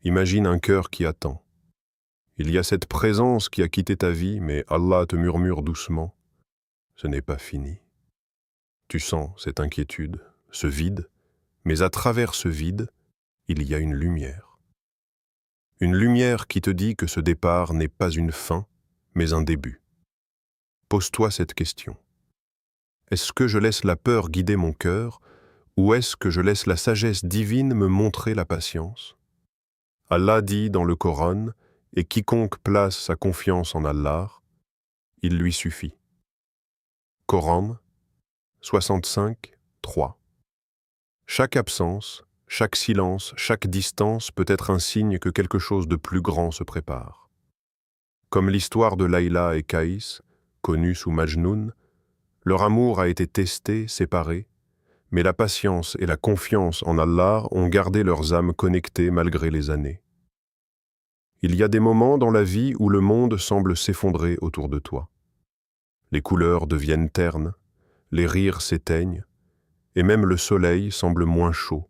Imagine un cœur qui attend. Il y a cette présence qui a quitté ta vie, mais Allah te murmure doucement. Ce n'est pas fini. Tu sens cette inquiétude, ce vide, mais à travers ce vide, il y a une lumière. Une lumière qui te dit que ce départ n'est pas une fin, mais un début. Pose-toi cette question. Est-ce que je laisse la peur guider mon cœur, ou est-ce que je laisse la sagesse divine me montrer la patience? Allah dit dans le Coran, et quiconque place sa confiance en Allah, il lui suffit. Coran 65, 3. Chaque absence, chaque silence, chaque distance peut être un signe que quelque chose de plus grand se prépare. Comme l'histoire de Layla et Kaïs, connue sous Majnoun, leur amour a été testé, séparé, mais la patience et la confiance en Allah ont gardé leurs âmes connectées malgré les années. Il y a des moments dans la vie où le monde semble s'effondrer autour de toi. Les couleurs deviennent ternes, les rires s'éteignent, et même le soleil semble moins chaud.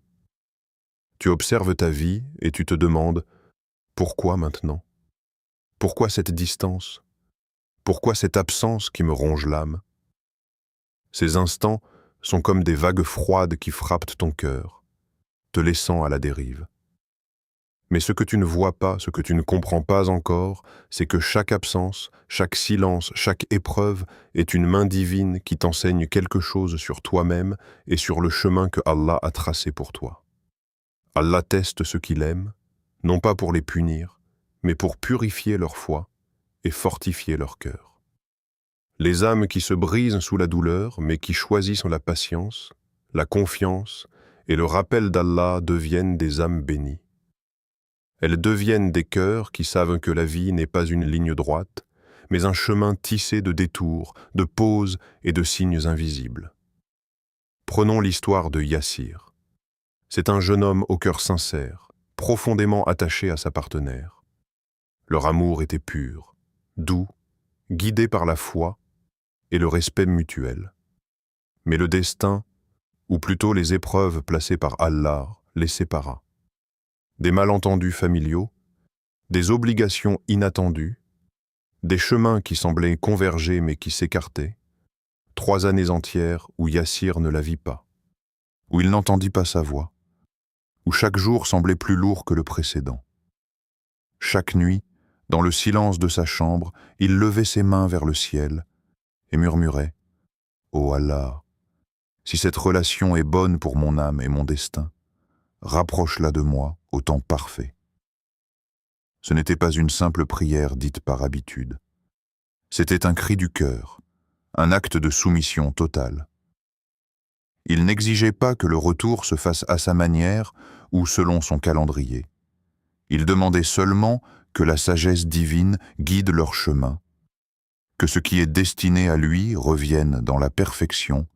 Tu observes ta vie et tu te demandes « Pourquoi maintenant? Pourquoi cette distance? Pourquoi cette absence qui me ronge l'âme ?» Ces instants sont comme des vagues froides qui frappent ton cœur, te laissant à la dérive. Mais ce que tu ne vois pas, ce que tu ne comprends pas encore, c'est que chaque absence, chaque silence, chaque épreuve est une main divine qui t'enseigne quelque chose sur toi-même et sur le chemin que Allah a tracé pour toi. Allah teste ceux qu'il aime, non pas pour les punir, mais pour purifier leur foi et fortifier leur cœur. Les âmes qui se brisent sous la douleur, mais qui choisissent la patience, la confiance et le rappel d'Allah deviennent des âmes bénies. Elles deviennent des cœurs qui savent que la vie n'est pas une ligne droite, mais un chemin tissé de détours, de pauses et de signes invisibles. Prenons l'histoire de Yassir. C'est un jeune homme au cœur sincère, profondément attaché à sa partenaire. Leur amour était pur, doux, guidé par la foi et le respect mutuel. Mais le destin, ou plutôt les épreuves placées par Allah, les sépara. Des malentendus familiaux, des obligations inattendues, des chemins qui semblaient converger mais qui s'écartaient, 3 années entières où Yassir ne la vit pas, où il n'entendit pas sa voix, où chaque jour semblait plus lourd que le précédent. Chaque nuit, dans le silence de sa chambre, il levait ses mains vers le ciel et murmurait « Ô Allah, si cette relation est bonne pour mon âme et mon destin, rapproche-la de moi au temps parfait. » Ce n'était pas une simple prière dite par habitude. C'était un cri du cœur, un acte de soumission totale. Il n'exigeait pas que le retour se fasse à sa manière ou selon son calendrier. Il demandait seulement que la sagesse divine guide leur chemin, que ce qui est destiné à lui revienne dans la perfection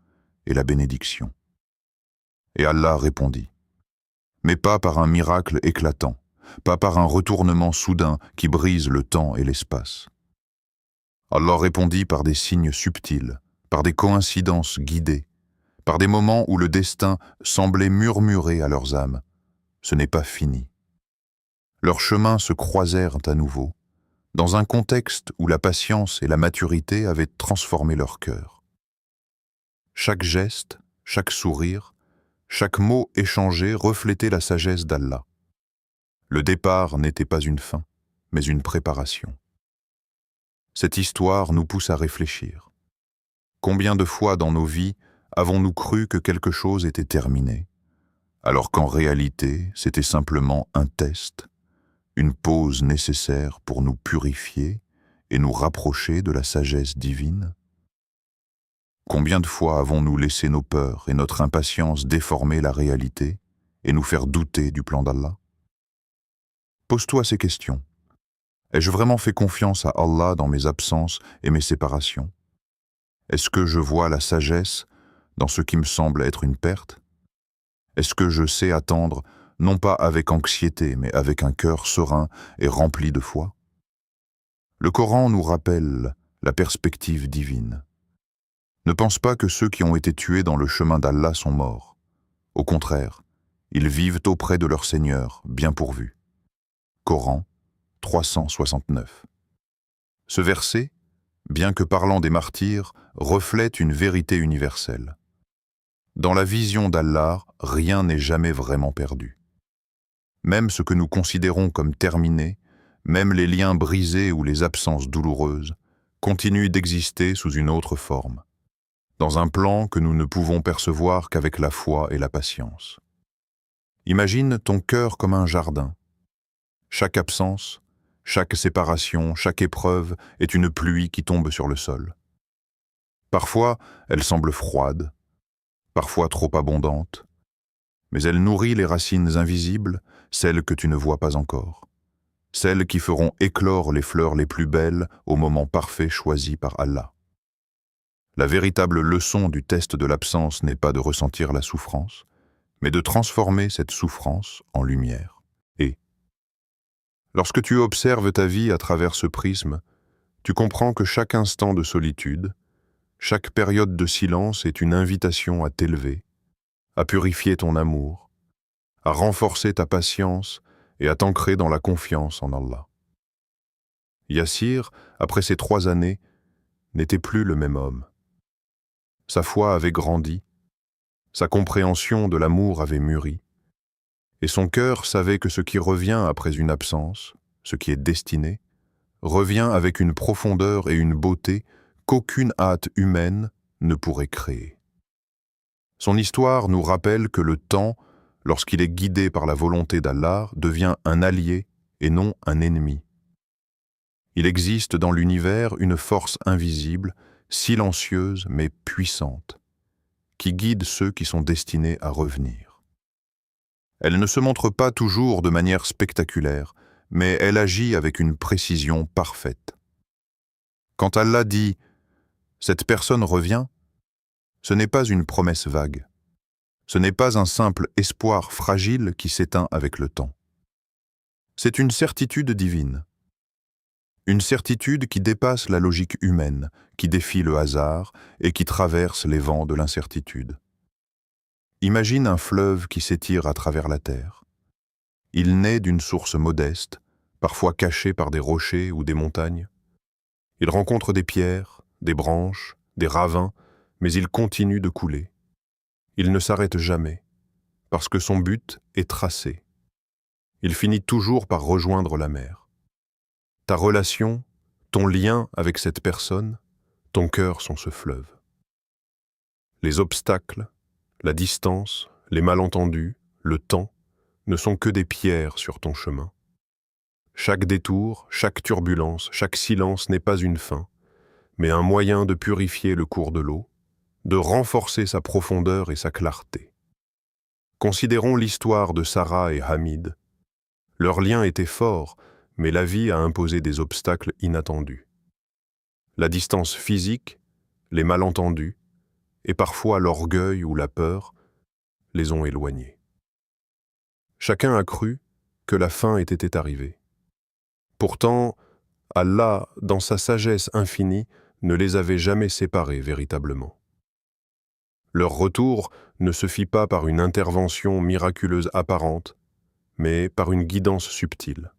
et la bénédiction. Et Allah répondit. Mais pas par un miracle éclatant, pas par un retournement soudain qui brise le temps et l'espace. Allah répondit par des signes subtils, par des coïncidences guidées, par des moments où le destin semblait murmurer à leurs âmes « Ce n'est pas fini ». Leurs chemins se croisèrent à nouveau, dans un contexte où la patience et la maturité avaient transformé leur cœur. Chaque geste, chaque sourire, chaque mot échangé reflétait la sagesse d'Allah. Le départ n'était pas une fin, mais une préparation. Cette histoire nous pousse à réfléchir. Combien de fois dans nos vies avons-nous cru que quelque chose était terminé, alors qu'en réalité, c'était simplement un test, une pause nécessaire pour nous purifier et nous rapprocher de la sagesse divine? Combien de fois avons-nous laissé nos peurs et notre impatience déformer la réalité et nous faire douter du plan d'Allah? Pose-toi ces questions. Ai-je vraiment fait confiance à Allah dans mes absences et mes séparations? Est-ce que je vois la sagesse dans ce qui me semble être une perte? Est-ce que je sais attendre, non pas avec anxiété, mais avec un cœur serein et rempli de foi? Le Coran nous rappelle la perspective divine. Ne pense pas que ceux qui ont été tués dans le chemin d'Allah sont morts. Au contraire, ils vivent auprès de leur Seigneur, bien pourvus. Coran 369. Ce verset, bien que parlant des martyrs, reflète une vérité universelle. Dans la vision d'Allah, rien n'est jamais vraiment perdu. Même ce que nous considérons comme terminé, même les liens brisés ou les absences douloureuses, continuent d'exister sous une autre forme, dans un plan que nous ne pouvons percevoir qu'avec la foi et la patience. Imagine ton cœur comme un jardin. Chaque absence, chaque séparation, chaque épreuve est une pluie qui tombe sur le sol. Parfois, elle semble froide, parfois trop abondante, mais elle nourrit les racines invisibles, celles que tu ne vois pas encore, celles qui feront éclore les fleurs les plus belles au moment parfait choisi par Allah. La véritable leçon du test de l'absence n'est pas de ressentir la souffrance, mais de transformer cette souffrance en lumière. Et lorsque tu observes ta vie à travers ce prisme, tu comprends que chaque instant de solitude, chaque période de silence est une invitation à t'élever, à purifier ton amour, à renforcer ta patience et à t'ancrer dans la confiance en Allah. Yassir, après ces 3 années, n'était plus le même homme. Sa foi avait grandi, sa compréhension de l'amour avait mûri, et son cœur savait que ce qui revient après une absence, ce qui est destiné, revient avec une profondeur et une beauté qu'aucune hâte humaine ne pourrait créer. Son histoire nous rappelle que le temps, lorsqu'il est guidé par la volonté d'Allah, devient un allié et non un ennemi. Il existe dans l'univers une force invisible, silencieuse mais puissante, qui guide ceux qui sont destinés à revenir. Elle ne se montre pas toujours de manière spectaculaire, mais elle agit avec une précision parfaite. Quand Allah dit « Cette personne revient », ce n'est pas une promesse vague. Ce n'est pas un simple espoir fragile qui s'éteint avec le temps. C'est une certitude divine. Une certitude qui dépasse la logique humaine, qui défie le hasard et qui traverse les vents de l'incertitude. Imagine un fleuve qui s'étire à travers la terre. Il naît d'une source modeste, parfois cachée par des rochers ou des montagnes. Il rencontre des pierres, des branches, des ravins, mais il continue de couler. Il ne s'arrête jamais, parce que son but est tracé. Il finit toujours par rejoindre la mer. Ta relation, ton lien avec cette personne, ton cœur sont ce fleuve. Les obstacles, la distance, les malentendus, le temps, ne sont que des pierres sur ton chemin. Chaque détour, chaque turbulence, chaque silence n'est pas une fin, mais un moyen de purifier le cours de l'eau, de renforcer sa profondeur et sa clarté. Considérons l'histoire de Sarah et Hamid. Leur lien était fort, mais la vie a imposé des obstacles inattendus. La distance physique, les malentendus, et parfois l'orgueil ou la peur, les ont éloignés. Chacun a cru que la fin était arrivée. Pourtant, Allah, dans sa sagesse infinie, ne les avait jamais séparés véritablement. Leur retour ne se fit pas par une intervention miraculeuse apparente, mais par une guidance subtile.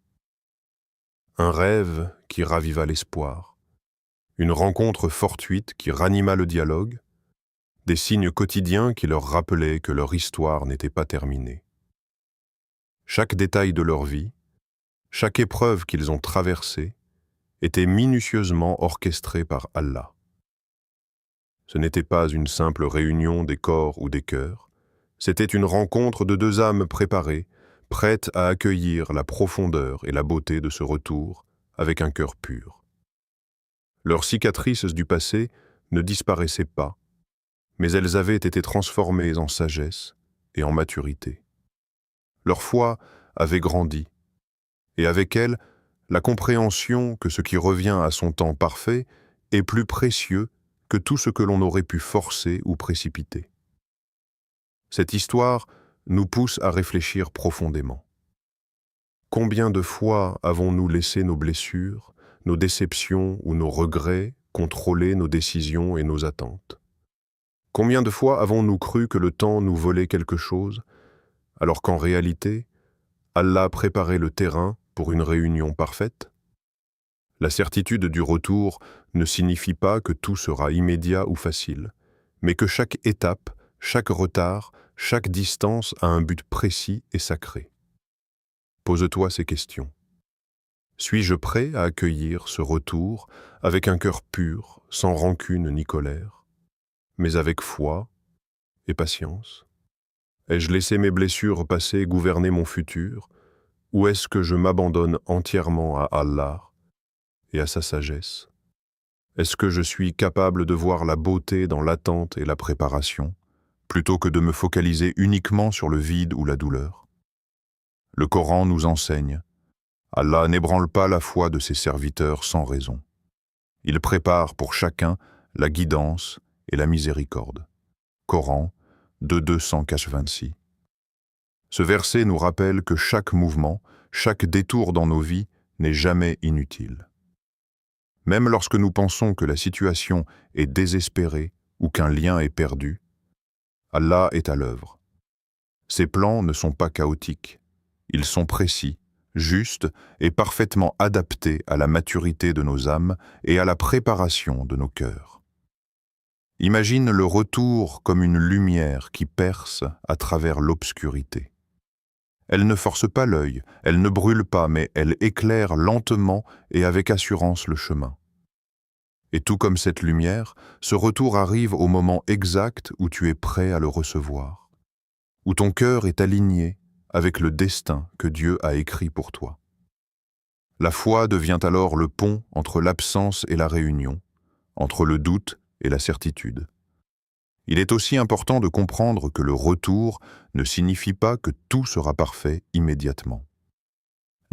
Un rêve qui raviva l'espoir, une rencontre fortuite qui ranima le dialogue, des signes quotidiens qui leur rappelaient que leur histoire n'était pas terminée. Chaque détail de leur vie, chaque épreuve qu'ils ont traversée, était minutieusement orchestré par Allah. Ce n'était pas une simple réunion des corps ou des cœurs, c'était une rencontre de 2 âmes préparées, prêtes à accueillir la profondeur et la beauté de ce retour avec un cœur pur. Leurs cicatrices du passé ne disparaissaient pas, mais elles avaient été transformées en sagesse et en maturité. Leur foi avait grandi, et avec elle, la compréhension que ce qui revient à son temps parfait est plus précieux que tout ce que l'on aurait pu forcer ou précipiter. Cette histoire nous pousse à réfléchir profondément. Combien de fois avons-nous laissé nos blessures, nos déceptions ou nos regrets contrôler nos décisions et nos attentes? Combien de fois avons-nous cru que le temps nous volait quelque chose, alors qu'en réalité, Allah préparait le terrain pour une réunion parfaite? La certitude du retour ne signifie pas que tout sera immédiat ou facile, mais que chaque étape, chaque retard, chaque distance a un but précis et sacré. Pose-toi ces questions. Suis-je prêt à accueillir ce retour avec un cœur pur, sans rancune ni colère, mais avec foi et patience? Ai-je laissé mes blessures passées gouverner mon futur, ou est-ce que je m'abandonne entièrement à Allah et à sa sagesse? Est-ce que je suis capable de voir la beauté dans l'attente et la préparation, plutôt que de me focaliser uniquement sur le vide ou la douleur? Le Coran nous enseigne: Allah n'ébranle pas la foi de ses serviteurs sans raison. Il prépare pour chacun la guidance et la miséricorde. Coran 2:226. Ce verset nous rappelle que chaque mouvement, chaque détour dans nos vies n'est jamais inutile. Même lorsque nous pensons que la situation est désespérée ou qu'un lien est perdu, Allah est à l'œuvre. Ses plans ne sont pas chaotiques, ils sont précis, justes et parfaitement adaptés à la maturité de nos âmes et à la préparation de nos cœurs. Imagine le retour comme une lumière qui perce à travers l'obscurité. Elle ne force pas l'œil, elle ne brûle pas, mais elle éclaire lentement et avec assurance le chemin. Et tout comme cette lumière, ce retour arrive au moment exact où tu es prêt à le recevoir, où ton cœur est aligné avec le destin que Dieu a écrit pour toi. La foi devient alors le pont entre l'absence et la réunion, entre le doute et la certitude. Il est aussi important de comprendre que le retour ne signifie pas que tout sera parfait immédiatement.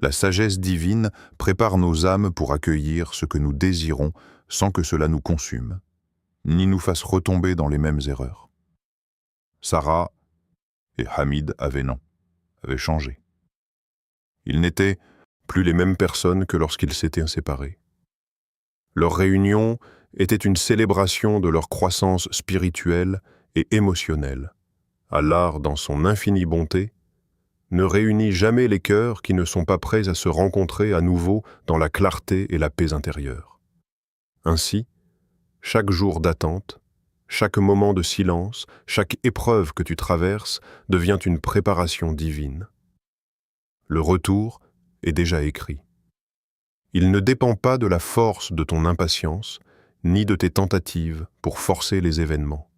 La sagesse divine prépare nos âmes pour accueillir ce que nous désirons sans que cela nous consume, ni nous fasse retomber dans les mêmes erreurs. Sarah et Hamid avaient changé. Ils n'étaient plus les mêmes personnes que lorsqu'ils s'étaient séparés. Leur réunion était une célébration de leur croissance spirituelle et émotionnelle. Allah, dans son infinie bonté, ne réunit jamais les cœurs qui ne sont pas prêts à se rencontrer à nouveau dans la clarté et la paix intérieure. Ainsi, chaque jour d'attente, chaque moment de silence, chaque épreuve que tu traverses devient une préparation divine. Le retour est déjà écrit. Il ne dépend pas de la force de ton impatience, ni de tes tentatives pour forcer les événements.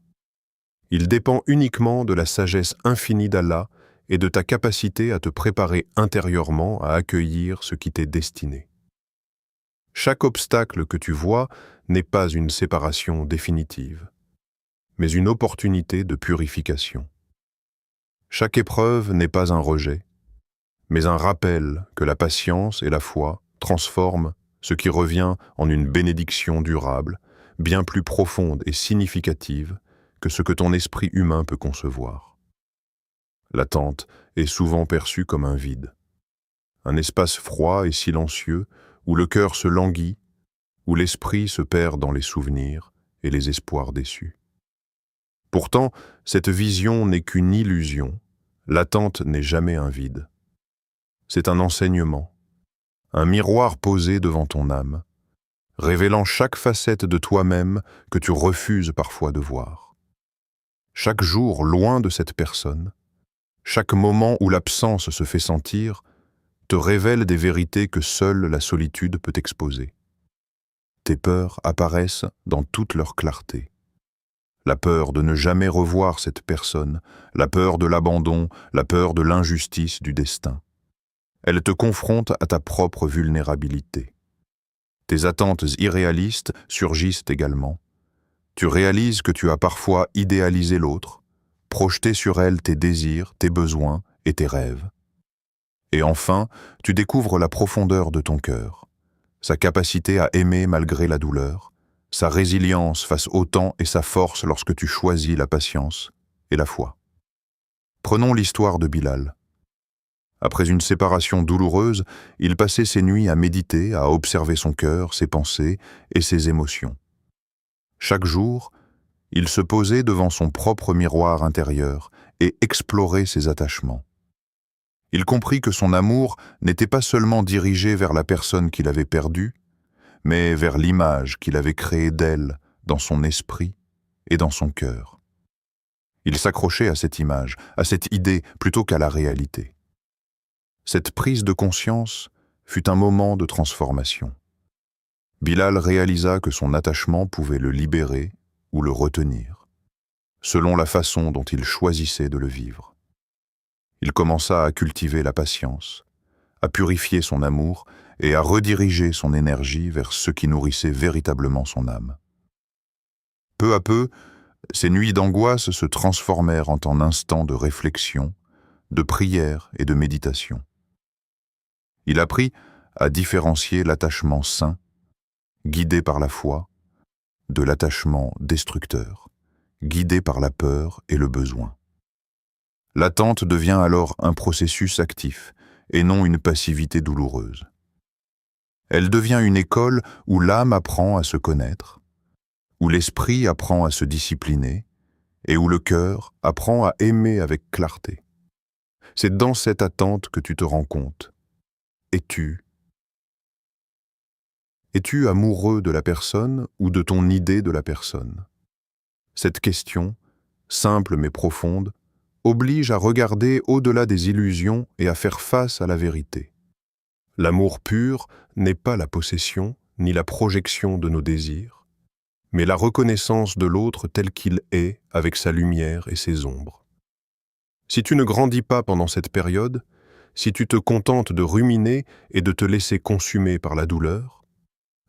Il dépend uniquement de la sagesse infinie d'Allah et de ta capacité à te préparer intérieurement à accueillir ce qui t'est destiné. Chaque obstacle que tu vois n'est pas une séparation définitive, mais une opportunité de purification. Chaque épreuve n'est pas un rejet, mais un rappel que la patience et la foi transforment ce qui revient en une bénédiction durable, bien plus profonde et significative que ce que ton esprit humain peut concevoir. L'attente est souvent perçue comme un vide, un espace froid et silencieux où le cœur se languit, où l'esprit se perd dans les souvenirs et les espoirs déçus. Pourtant, cette vision n'est qu'une illusion, l'attente n'est jamais un vide. C'est un enseignement, un miroir posé devant ton âme, révélant chaque facette de toi-même que tu refuses parfois de voir. Chaque jour loin de cette personne, chaque moment où l'absence se fait sentir, te révèle des vérités que seule la solitude peut exposer. Tes peurs apparaissent dans toute leur clarté. La peur de ne jamais revoir cette personne, la peur de l'abandon, la peur de l'injustice du destin. Elle te confronte à ta propre vulnérabilité. Tes attentes irréalistes surgissent également. Tu réalises que tu as parfois idéalisé l'autre, projeté sur elle tes désirs, tes besoins et tes rêves. Et enfin, tu découvres la profondeur de ton cœur, sa capacité à aimer malgré la douleur, sa résilience face au temps et sa force lorsque tu choisis la patience et la foi. Prenons l'histoire de Bilal. Après une séparation douloureuse, il passait ses nuits à méditer, à observer son cœur, ses pensées et ses émotions. Chaque jour, il se posait devant son propre miroir intérieur et explorait ses attachements. Il comprit que son amour n'était pas seulement dirigé vers la personne qu'il avait perdue, mais vers l'image qu'il avait créée d'elle dans son esprit et dans son cœur. Il s'accrochait à cette image, à cette idée, plutôt qu'à la réalité. Cette prise de conscience fut un moment de transformation. Bilal réalisa que son attachement pouvait le libérer ou le retenir, selon la façon dont il choisissait de le vivre. Il commença à cultiver la patience, à purifier son amour et à rediriger son énergie vers ce qui nourrissait véritablement son âme. Peu à peu, ces nuits d'angoisse se transformèrent en instants de réflexion, de prière et de méditation. Il apprit à différencier l'attachement sain, guidé par la foi, de l'attachement destructeur, guidé par la peur et le besoin. L'attente devient alors un processus actif et non une passivité douloureuse. Elle devient une école où l'âme apprend à se connaître, où l'esprit apprend à se discipliner et où le cœur apprend à aimer avec clarté. C'est dans cette attente que tu te rends compte. Es-tu amoureux de la personne ou de ton idée de la personne? Cette question, simple mais profonde, oblige à regarder au-delà des illusions et à faire face à la vérité. L'amour pur n'est pas la possession ni la projection de nos désirs, mais la reconnaissance de l'autre tel qu'il est avec sa lumière et ses ombres. Si tu ne grandis pas pendant cette période, si tu te contentes de ruminer et de te laisser consumer par la douleur,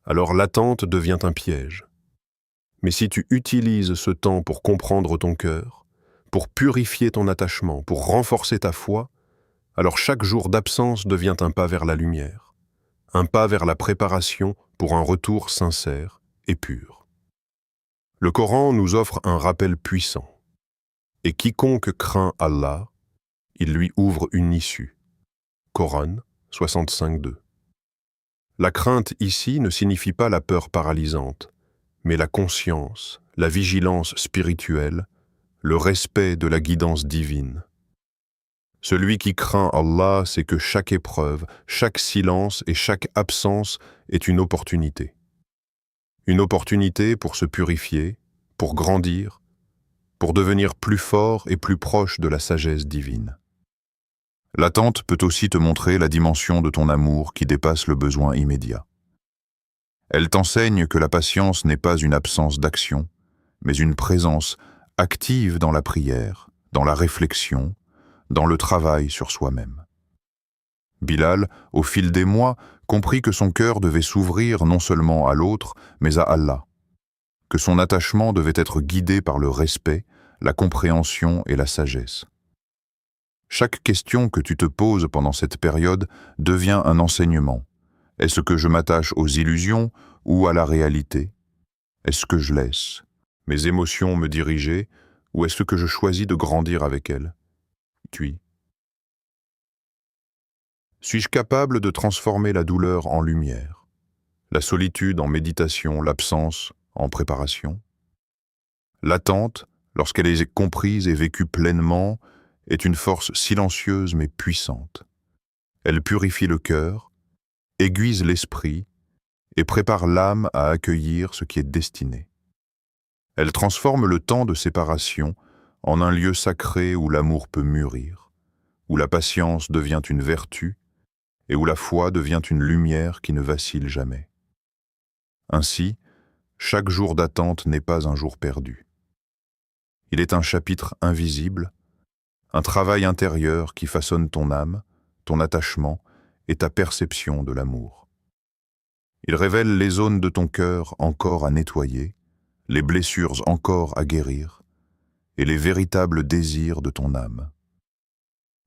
alors l'attente devient un piège. Mais si tu utilises ce temps pour comprendre ton cœur, pour purifier ton attachement, pour renforcer ta foi, alors chaque jour d'absence devient un pas vers la lumière, un pas vers la préparation pour un retour sincère et pur. Le Coran nous offre un rappel puissant. Et quiconque craint Allah, il lui ouvre une issue. Coran 65.2. La crainte ici ne signifie pas la peur paralysante, mais la conscience, la vigilance spirituelle, le respect de la guidance divine. Celui qui craint Allah sait que chaque épreuve, chaque silence et chaque absence est une opportunité. Une opportunité pour se purifier, pour grandir, pour devenir plus fort et plus proche de la sagesse divine. L'attente peut aussi te montrer la dimension de ton amour qui dépasse le besoin immédiat. Elle t'enseigne que la patience n'est pas une absence d'action, mais une présence active dans la prière, dans la réflexion, dans le travail sur soi-même. Bilal, au fil des mois, comprit que son cœur devait s'ouvrir non seulement à l'autre, mais à Allah, que son attachement devait être guidé par le respect, la compréhension et la sagesse. Chaque question que tu te poses pendant cette période devient un enseignement. Est-ce que je m'attache aux illusions ou à la réalité? Est-ce que je laisse mes émotions me diriger ou est-ce que je choisis de grandir avec elles? Suis-je capable de transformer la douleur en lumière, la solitude en méditation, l'absence en préparation? L'attente, lorsqu'elle est comprise et vécue pleinement, est une force silencieuse mais puissante. Elle purifie le cœur, aiguise l'esprit et prépare l'âme à accueillir ce qui est destiné. Elle transforme le temps de séparation en un lieu sacré où l'amour peut mûrir, où la patience devient une vertu et où la foi devient une lumière qui ne vacille jamais. Ainsi, chaque jour d'attente n'est pas un jour perdu. Il est un chapitre invisible, un travail intérieur qui façonne ton âme, ton attachement et ta perception de l'amour. Il révèle les zones de ton cœur encore à nettoyer, les blessures encore à guérir et les véritables désirs de ton âme.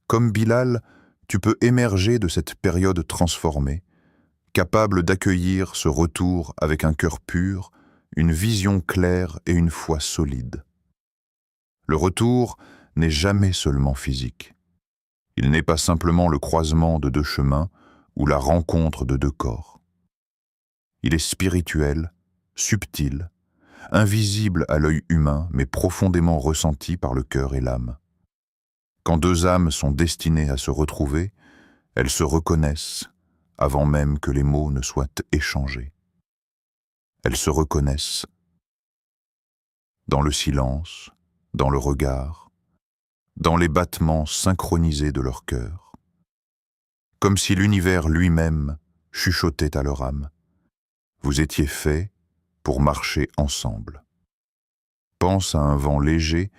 Comme Bilal, tu peux émerger de cette période transformée, capable d'accueillir ce retour avec un cœur pur, une vision claire et une foi solide. Le retour n'est jamais seulement physique. Il n'est pas simplement le croisement de deux chemins ou la rencontre de deux corps. Il est spirituel, subtil, invisible à l'œil humain mais profondément ressenti par le cœur et l'âme. Quand deux âmes sont destinées à se retrouver, elles se reconnaissent avant même que les mots ne soient échangés. Elles se reconnaissent dans le silence, dans le regard, dans les battements synchronisés de leur cœur, comme si l'univers lui-même chuchotait à leur âme. Vous étiez faits pour marcher ensemble. Pense à un vent léger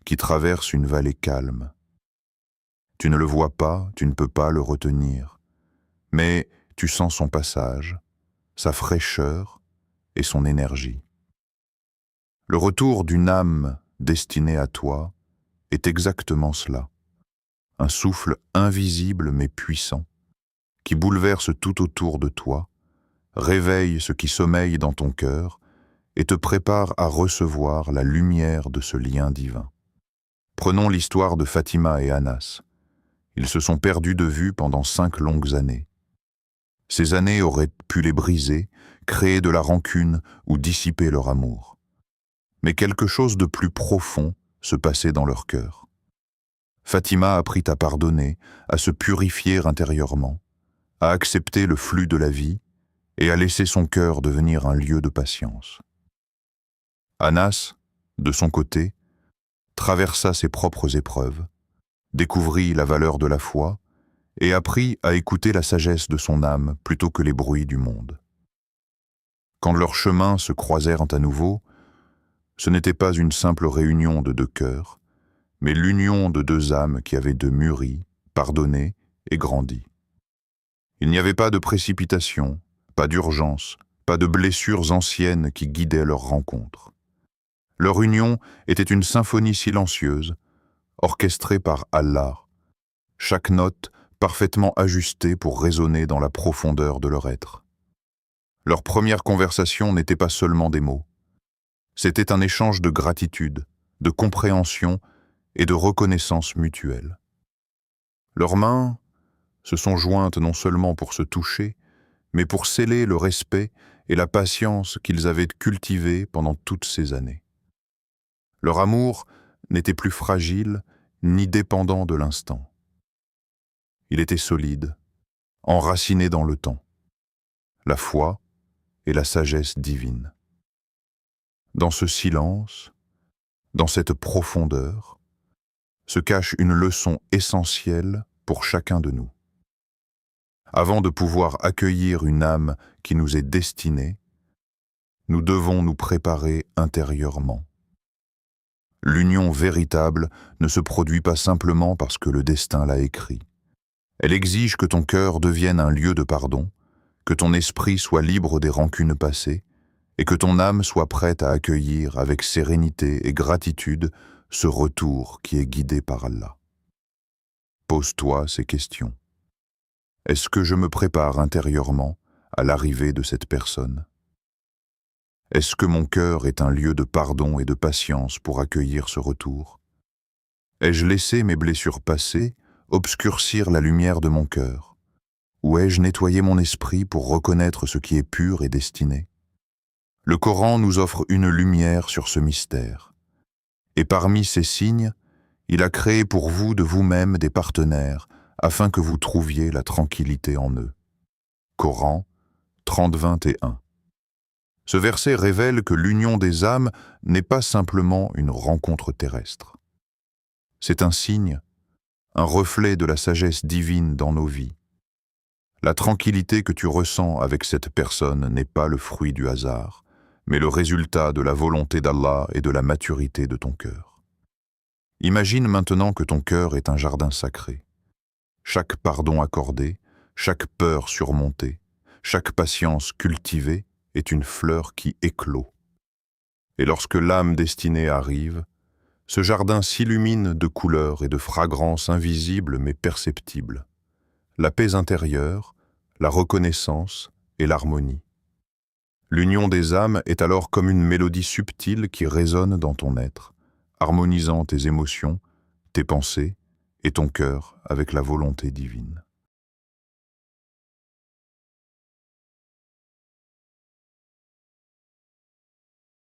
qui traverse une vallée calme. Tu ne le vois pas, tu ne peux pas le retenir, mais tu sens son passage, sa fraîcheur et son énergie. Le retour d'une âme destinée à toi est exactement cela, un souffle invisible mais puissant, qui bouleverse tout autour de toi, réveille ce qui sommeille dans ton cœur et te prépare à recevoir la lumière de ce lien divin. Prenons l'histoire de Fatima et Anas. Ils se sont perdus de vue pendant 5 longues années. Ces années auraient pu les briser, créer de la rancune ou dissiper leur amour. Mais quelque chose de plus profond se passait dans leur cœur. Fatima apprit à pardonner, à se purifier intérieurement, à accepter le flux de la vie et à laisser son cœur devenir un lieu de patience. Anas, de son côté, traversa ses propres épreuves, découvrit la valeur de la foi et apprit à écouter la sagesse de son âme plutôt que les bruits du monde. Quand leurs chemins se croisèrent à nouveau, ce n'était pas une simple réunion de 2 cœurs, mais l'union de 2 âmes qui avaient mûri, pardonné et grandi. Il n'y avait pas de précipitation, pas d'urgence, pas de blessures anciennes qui guidaient leur rencontre. Leur union était une symphonie silencieuse, orchestrée par Allah, chaque note parfaitement ajustée pour résonner dans la profondeur de leur être. Leur première conversation n'était pas seulement des mots. C'était un échange de gratitude, de compréhension et de reconnaissance mutuelle. Leurs mains se sont jointes non seulement pour se toucher, mais pour sceller le respect et la patience qu'ils avaient cultivés pendant toutes ces années. Leur amour n'était plus fragile ni dépendant de l'instant. Il était solide, enraciné dans le temps, la foi et la sagesse divine. Dans ce silence, dans cette profondeur, se cache une leçon essentielle pour chacun de nous. Avant de pouvoir accueillir une âme qui nous est destinée, nous devons nous préparer intérieurement. L'union véritable ne se produit pas simplement parce que le destin l'a écrit. Elle exige que ton cœur devienne un lieu de pardon, que ton esprit soit libre des rancunes passées et que ton âme soit prête à accueillir avec sérénité et gratitude ce retour qui est guidé par Allah. Pose-toi ces questions. Est-ce que je me prépare intérieurement à l'arrivée de cette personne? Est-ce que mon cœur est un lieu de pardon et de patience pour accueillir ce retour? Ai-je laissé mes blessures passées obscurcir la lumière de mon cœur? Ou ai-je nettoyé mon esprit pour reconnaître ce qui est pur et destiné? Le Coran nous offre une lumière sur ce mystère. Et parmi ces signes, il a créé pour vous de vous-même des partenaires afin que vous trouviez la tranquillité en eux. Coran 30-21. Ce verset révèle que l'union des âmes n'est pas simplement une rencontre terrestre. C'est un signe, un reflet de la sagesse divine dans nos vies. La tranquillité que tu ressens avec cette personne n'est pas le fruit du hasard, mais le résultat de la volonté d'Allah et de la maturité de ton cœur. Imagine maintenant que ton cœur est un jardin sacré. Chaque pardon accordé, chaque peur surmontée, chaque patience cultivée est une fleur qui éclot. Et lorsque l'âme destinée arrive, ce jardin s'illumine de couleurs et de fragrances invisibles mais perceptibles. La paix intérieure, la reconnaissance et l'harmonie. L'union des âmes est alors comme une mélodie subtile qui résonne dans ton être, harmonisant tes émotions, tes pensées et ton cœur avec la volonté divine.